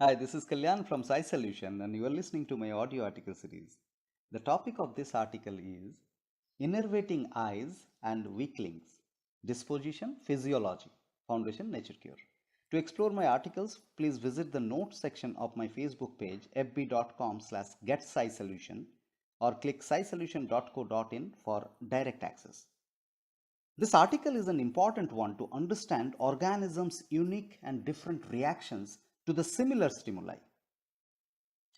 Hi, this is Kalyan from PSYsolution, and you are listening to my audio article series. The topic of this article is Innervating Eyes and Weaklinks, Disposition, Physiology, Foundation, Nature Cure. To explore my articles, please visit the notes section of my Facebook page fb.com/getpsysolution or click psysolution.co.in for direct access. This article is an important one to understand organisms' unique and different reactions to the similar stimuli.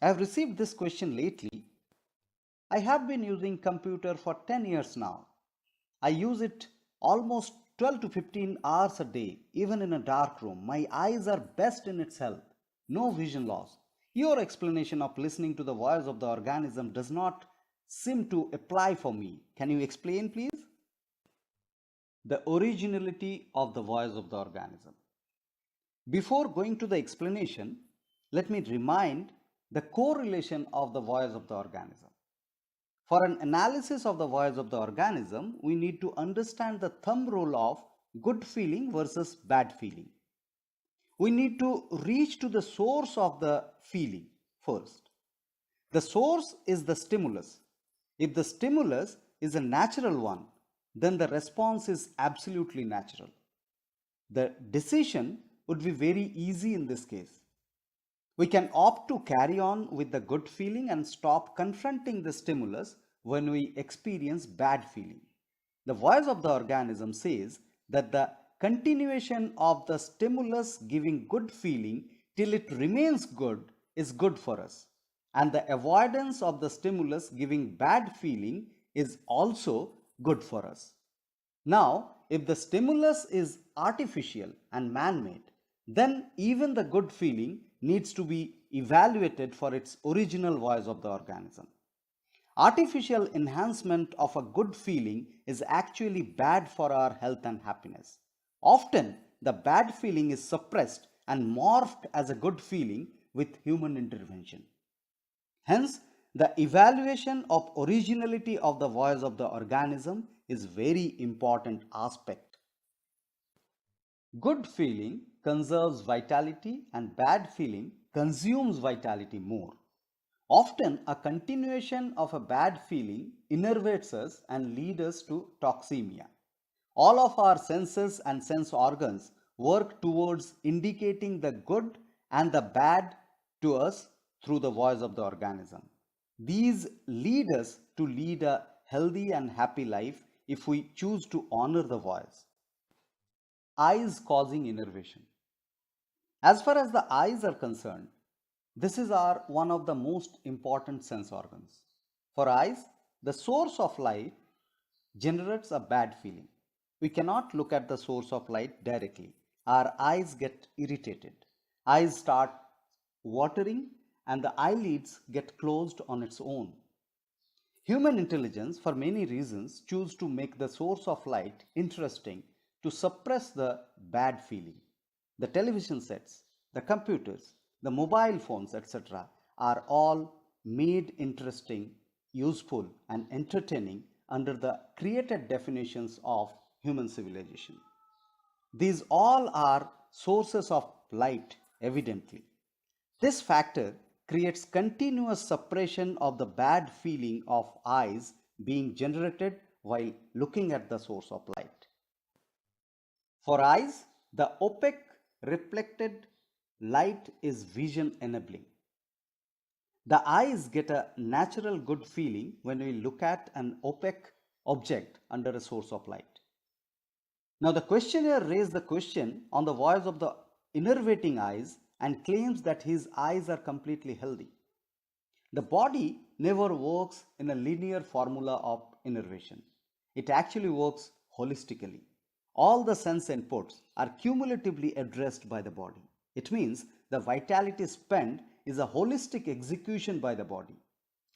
I have received this question lately. I have been using computer for 10 years now. I use it almost 12 to 15 hours a day, even in a dark room. My eyes are best in its health. No vision loss. Your explanation of listening to the voice of the organism does not seem to apply for me. Can you explain, please? The originality of the voice of the organism. Before going to the explanation, let me remind the correlation of the voice of the organism. For an analysis of the voice of the organism, we need to understand the thumb rule of good feeling versus bad feeling. We need to reach to the source of the feeling first. The source is the stimulus. If the stimulus is a natural one, then the response is absolutely natural. The decision would be very easy in this case. We can opt to carry on with the good feeling and stop confronting the stimulus when we experience bad feeling. The voice of the organism says that the continuation of the stimulus giving good feeling till it remains good is good for us, and the avoidance of the stimulus giving bad feeling is also good for us. Now, if the stimulus is artificial and man-made, then even the good feeling needs to be evaluated for its original voice of the organism. Artificial enhancement of a good feeling is actually bad for our health and happiness. Often, the bad feeling is suppressed and morphed as a good feeling with human intervention. Hence, the evaluation of originality of the voice of the organism is very important aspect. Good feeling conserves vitality and bad feeling consumes vitality more. Often, a continuation of a bad feeling innervates us and leads us to toxemia. All of our senses and sense organs work towards indicating the good and the bad to us through the voice of the organism. These lead us to lead a healthy and happy life if we choose to honor the voice. Eyes causing innervation. As far as the eyes are concerned, this is one of the most important sense organs. For eyes, the source of light generates a bad feeling. We cannot look at the source of light directly. Our eyes get irritated. Eyes start watering and the eyelids get closed on its own. Human intelligence, for many reasons, choose to make the source of light interesting to suppress the bad feeling. The television sets, the computers, the mobile phones, etc. are all made interesting, useful, and entertaining under the created definitions of human civilization. These all are sources of light, evidently. This factor creates continuous suppression of the bad feeling of eyes being generated while looking at the source of light. For eyes, the opaque reflected light is vision enabling. The eyes get a natural good feeling when we look at an opaque object under a source of light. Now the questionnaire raised the question on the voice of the innervating eyes and claims that his eyes are completely healthy. The body never works in a linear formula of innervation. It actually works holistically. All the sense inputs are cumulatively addressed by the body. It means the vitality spent is a holistic execution by the body.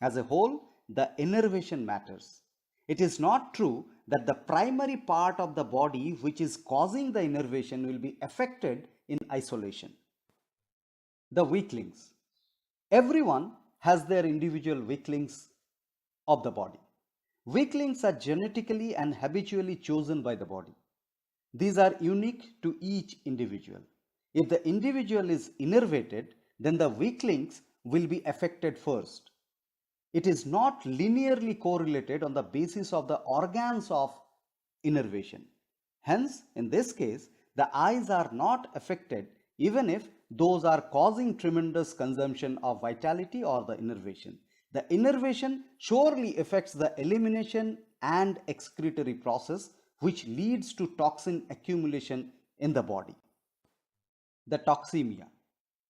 As a whole, the innervation matters. It is not true that the primary part of the body which is causing the innervation will be affected in isolation. The weaklings. Everyone has their individual weaklings of the body. Weaklings are genetically and habitually chosen by the body. These are unique to each individual. If the individual is innervated, then the weak links will be affected first. It is not linearly correlated on the basis of the organs of innervation. Hence, in this case, the eyes are not affected even if those are causing tremendous consumption of vitality or the innervation. The innervation surely affects the elimination and excretory process, which leads to toxin accumulation in the body. The toxemia.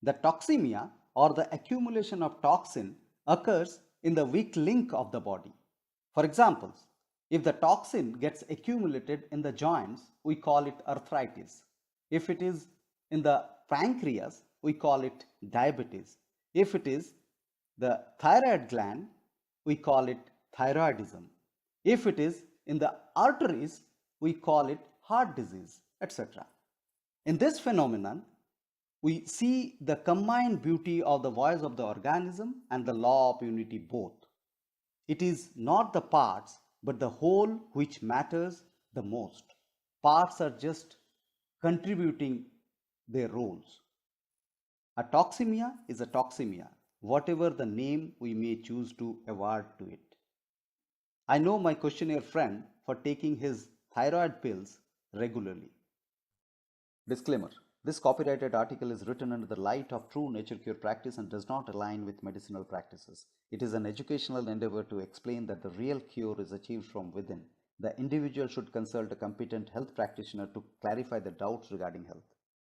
The toxemia or the accumulation of toxin occurs in the weak link of the body. For example, if the toxin gets accumulated in the joints, we call it arthritis. If it is in the pancreas, we call it diabetes. If it is the thyroid gland, we call it thyroidism. If it is in the arteries, we call it heart disease, etc. In this phenomenon, we see the combined beauty of the voice of the organism and the law of unity both. It is not the parts but the whole which matters the most. Parts are just contributing their roles. A toxemia is a toxemia, whatever the name we may choose to award to it. I know my questionnaire friend for taking his thyroid pills regularly. Disclaimer. This copyrighted article is written under the light of true nature cure practice and does not align with medicinal practices. It is an educational endeavor to explain that the real cure is achieved from within. The individual should consult a competent health practitioner to clarify the doubts regarding health.